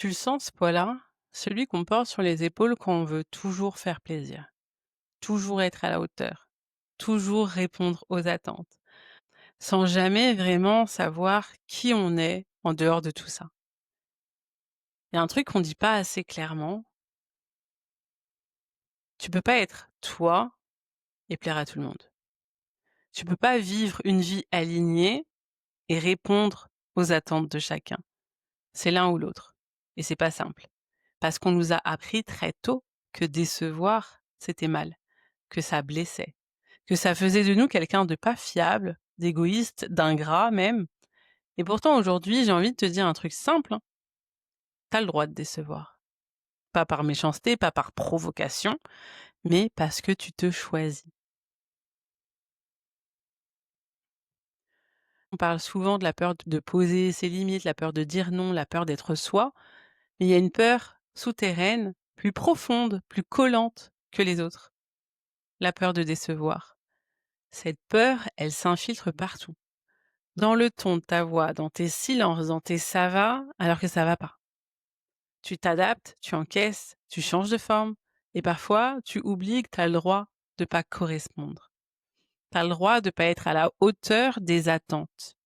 Tu le sens ce poids-là? Celui qu'on porte sur les épaules quand on veut toujours faire plaisir, toujours être à la hauteur, toujours répondre aux attentes, sans jamais vraiment savoir qui on est en dehors de tout ça. Il y a un truc qu'on dit pas assez clairement, tu peux pas être toi et plaire à tout le monde. Tu peux pas vivre une vie alignée et répondre aux attentes de chacun. C'est l'un ou l'autre et c'est pas simple. Parce qu'on nous a appris très tôt que décevoir, c'était mal, que ça blessait, que ça faisait de nous quelqu'un de pas fiable, d'égoïste, d'ingrat même. Et pourtant aujourd'hui, j'ai envie de te dire un truc simple, hein, tu le droit de décevoir. Pas par méchanceté, pas par provocation, mais parce que tu te choisis. On parle souvent de la peur de poser ses limites, la peur de dire non, la peur d'être soi, mais il y a une peur souterraine, plus profonde, plus collante que les autres, la peur de décevoir. Cette peur, elle s'infiltre partout. Dans le ton de ta voix, dans tes silences, dans tes ça va, alors que ça va pas. Tu t'adaptes, tu encaisses, tu changes de forme, et parfois, tu oublies que tu as le droit de pas correspondre. Tu as le droit de pas être à la hauteur des attentes.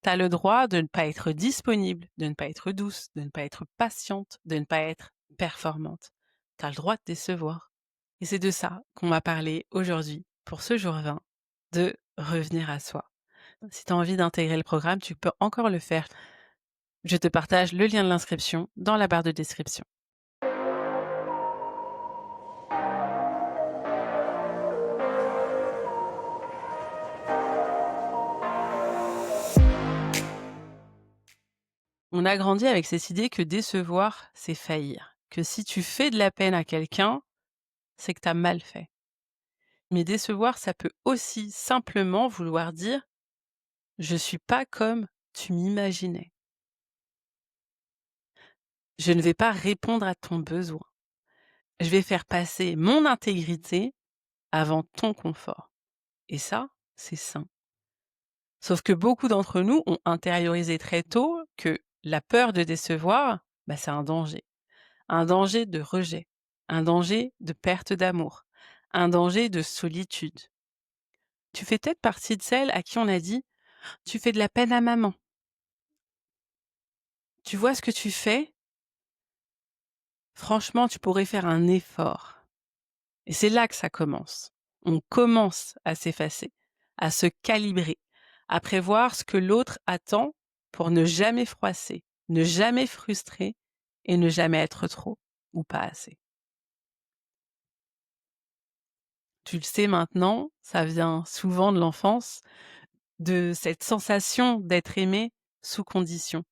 Tu as le droit de ne pas être disponible, de ne pas être douce, de ne pas être patiente, de ne pas être performante. Tu as le droit de décevoir. Et c'est de ça qu'on va parler aujourd'hui, pour ce jour 20, de revenir à soi. Si tu as envie d'intégrer le programme, tu peux encore le faire. Je te partage le lien de l'inscription dans la barre de description. On a grandi avec cette idée que décevoir, c'est faillir. Que si tu fais de la peine à quelqu'un, c'est que tu as mal fait. Mais décevoir, ça peut aussi simplement vouloir dire je suis pas comme tu m'imaginais. Je ne vais pas répondre à ton besoin. Je vais faire passer mon intégrité avant ton confort. Et ça, c'est sain. Sauf que beaucoup d'entre nous ont intériorisé très tôt que la peur de décevoir, bah, c'est un danger. Un danger de rejet, un danger de perte d'amour, un danger de solitude. Tu fais peut-être partie de celles à qui on a dit tu fais de la peine à maman. Tu vois ce que tu fais? Franchement, tu pourrais faire un effort. Et c'est là que ça commence. On commence à s'effacer, à se calibrer, à prévoir ce que l'autre attend pour ne jamais froisser, ne jamais frustrer et ne jamais être trop ou pas assez. Tu le sais maintenant, ça vient souvent de l'enfance, de cette sensation d'être aimé sous condition.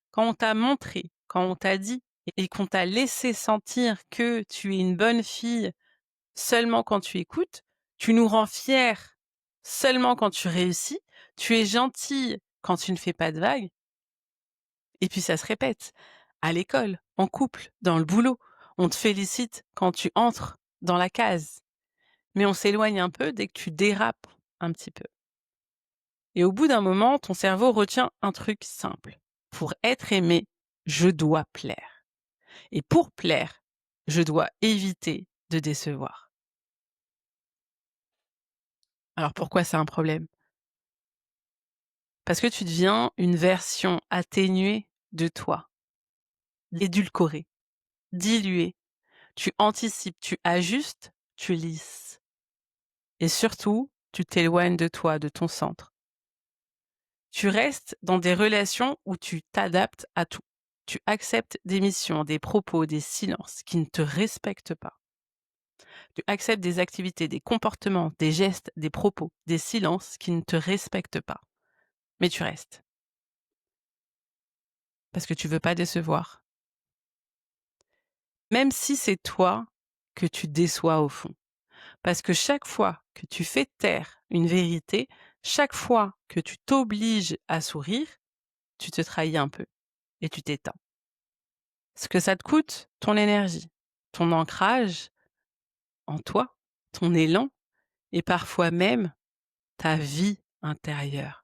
Quand on t'a montré, quand on t'a dit et qu'on t'a laissé sentir que tu es une bonne fille seulement quand tu écoutes, tu nous rends fiers seulement quand tu réussis, tu es gentille quand tu ne fais pas de vagues, et puis ça se répète. À l'école, en couple, dans le boulot, on te félicite quand tu entres dans la case. Mais on s'éloigne un peu dès que tu dérapes un petit peu. Et au bout d'un moment, ton cerveau retient un truc simple. Pour être aimé, je dois plaire. Et pour plaire, je dois éviter de décevoir. Alors pourquoi c'est un problème? Parce que tu deviens une version atténuée de toi, édulcorée, diluée. Tu anticipes, tu ajustes, tu lisses. Et surtout, tu t'éloignes de toi, de ton centre. Tu restes dans des relations où tu t'adaptes à tout. Tu acceptes des missions, des propos, des silences qui ne te respectent pas. Tu acceptes des activités, des comportements, des gestes, des propos, des silences qui ne te respectent pas. Mais tu restes. Parce que tu veux pas décevoir. Même si c'est toi que tu déçois au fond. Parce que chaque fois que tu fais taire une vérité, chaque fois que tu t'obliges à sourire, tu te trahis un peu et tu t'éteins. Ce que ça te coûte, ton énergie, ton ancrage en toi, ton élan et parfois même ta vie intérieure.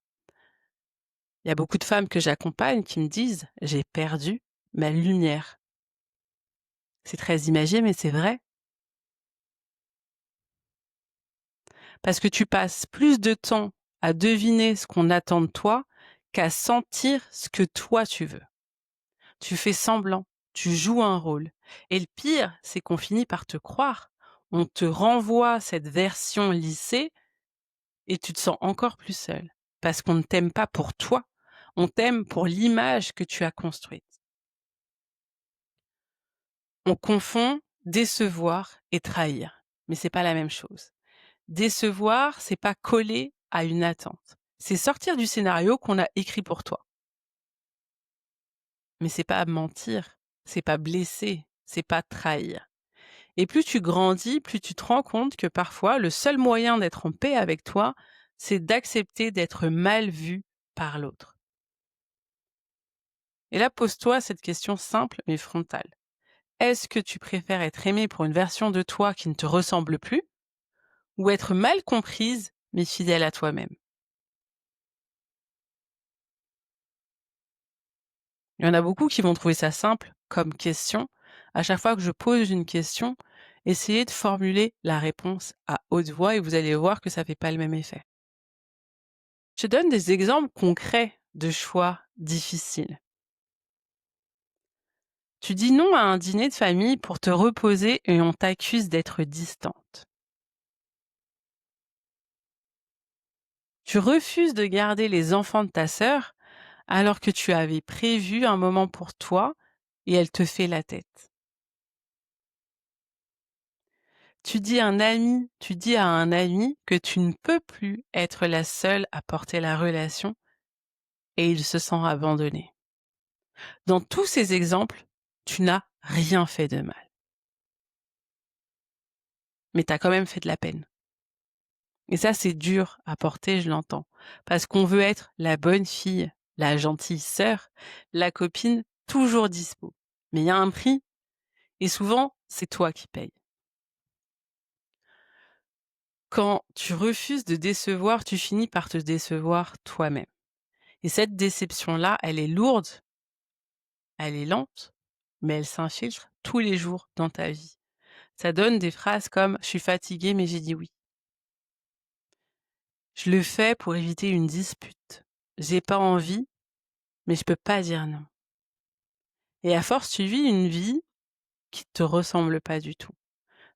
Il y a beaucoup de femmes que j'accompagne qui me disent: «J'ai perdu ma lumière. C'est très imagé, mais c'est vrai. Parce que tu passes plus de temps à deviner ce qu'on attend de toi qu'à sentir ce que toi tu veux. Tu fais semblant, tu joues un rôle. Et le pire, c'est qu'on finit par te croire. On te renvoie cette version lissée et tu te sens encore plus seul. Parce qu'on ne t'aime pas pour toi, on t'aime pour l'image que tu as construite. On confond décevoir et trahir, mais c'est pas la même chose. Décevoir, c'est pas coller à une attente. C'est sortir du scénario qu'on a écrit pour toi. Mais c'est pas mentir, c'est pas blesser, c'est pas trahir. Et plus tu grandis, plus tu te rends compte que parfois, le seul moyen d'être en paix avec toi, c'est d'accepter d'être mal vu par l'autre. Et là, pose-toi cette question simple mais frontale. Est-ce que tu préfères être aimé pour une version de toi qui ne te ressemble plus ou être mal comprise mais fidèle à toi-même? Il y en a beaucoup qui vont trouver ça simple comme question. À chaque fois que je pose une question, essayez de formuler la réponse à haute voix et vous allez voir que ça fait pas le même effet. Je te donne des exemples concrets de choix difficiles. Tu dis non à un dîner de famille pour te reposer et on t'accuse d'être distante. Tu refuses de garder les enfants de ta sœur alors que tu avais prévu un moment pour toi et elle te fait la tête. Tu dis à un ami que tu ne peux plus être la seule à porter la relation et il se sent abandonné. Dans tous ces exemples, tu n'as rien fait de mal, mais tu as quand même fait de la peine. Et ça, c'est dur à porter, je l'entends, parce qu'on veut être la bonne fille, la gentille sœur, la copine toujours dispo. Mais il y a un prix, et souvent, c'est toi qui payes. Quand tu refuses de décevoir, tu finis par te décevoir toi-même. Et cette déception-là, elle est lourde, elle est lente, mais elle s'infiltre tous les jours dans ta vie. Ça donne des phrases comme «Je suis fatiguée, mais j'ai dit oui». «Je le fais pour éviter une dispute». «J'ai pas envie, mais je peux pas dire non». Et à force, tu vis une vie qui te ressemble pas du tout.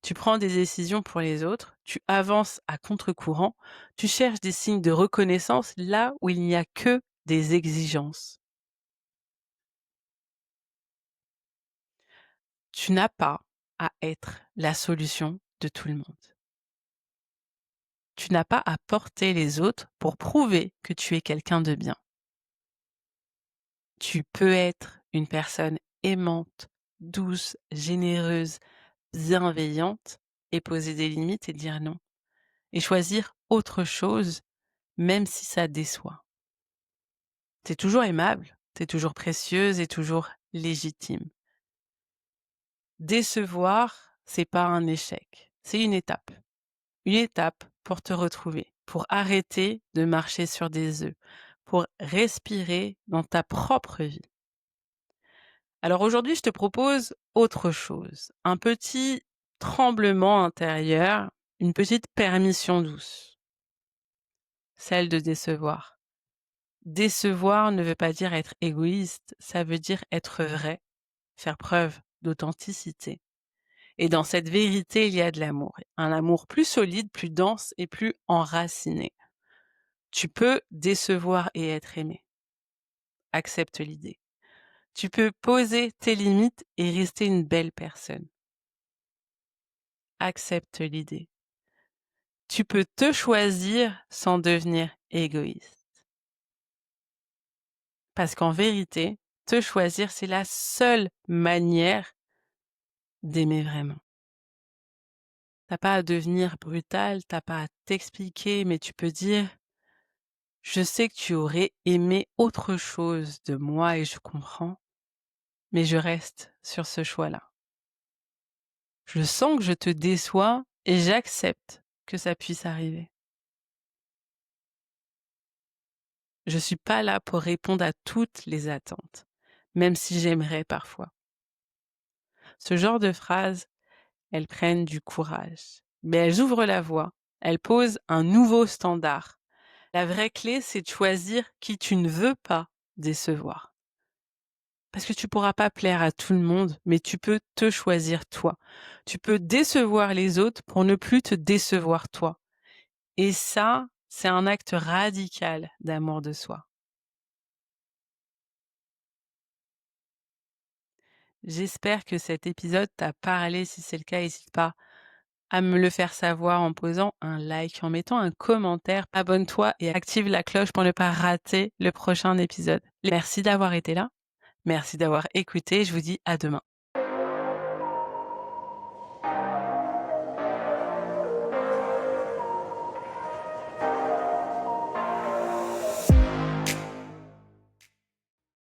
Tu prends des décisions pour les autres, tu avances à contre-courant, tu cherches des signes de reconnaissance là où il n'y a que des exigences. Tu n'as pas à être la solution de tout le monde. Tu n'as pas à porter les autres pour prouver que tu es quelqu'un de bien. Tu peux être une personne aimante, douce, généreuse, bienveillante et poser des limites et dire non. Et choisir autre chose, même si ça déçoit. Tu es toujours aimable, tu es toujours précieuse et toujours légitime. Décevoir, c'est pas un échec, c'est une étape. Une étape pour te retrouver, pour arrêter de marcher sur des œufs, pour respirer dans ta propre vie. Alors aujourd'hui, je te propose autre chose, un petit tremblement intérieur, une petite permission douce, celle de décevoir. Décevoir ne veut pas dire être égoïste, ça veut dire être vrai, faire preuve d'authenticité. Et dans cette vérité, il y a de l'amour. Un amour plus solide, plus dense et plus enraciné. Tu peux décevoir et être aimé. Accepte l'idée. Tu peux poser tes limites et rester une belle personne. Accepte l'idée. Tu peux te choisir sans devenir égoïste. Parce qu'en vérité, te choisir, c'est la seule manière d'aimer vraiment. T'as pas à devenir brutal, t'as pas à t'expliquer, mais tu peux dire: «Je sais que tu aurais aimé autre chose de moi et je comprends, mais je reste sur ce choix-là. Je sens que je te déçois et j'accepte que ça puisse arriver. Je suis pas là pour répondre à toutes les attentes, même si j'aimerais parfois. Ce genre de phrases, elles prennent du courage, mais elles ouvrent la voie, elles posent un nouveau standard. La vraie clé, c'est de choisir qui tu ne veux pas décevoir. Parce que tu pourras pas plaire à tout le monde, mais tu peux te choisir toi. Tu peux décevoir les autres pour ne plus te décevoir toi. Et ça, c'est un acte radical d'amour de soi. J'espère que cet épisode t'a parlé. Si c'est le cas, n'hésite pas à me le faire savoir en posant un like, en mettant un commentaire. Abonne-toi et active la cloche pour ne pas rater le prochain épisode. Merci d'avoir été là. Merci d'avoir écouté. Je vous dis à demain.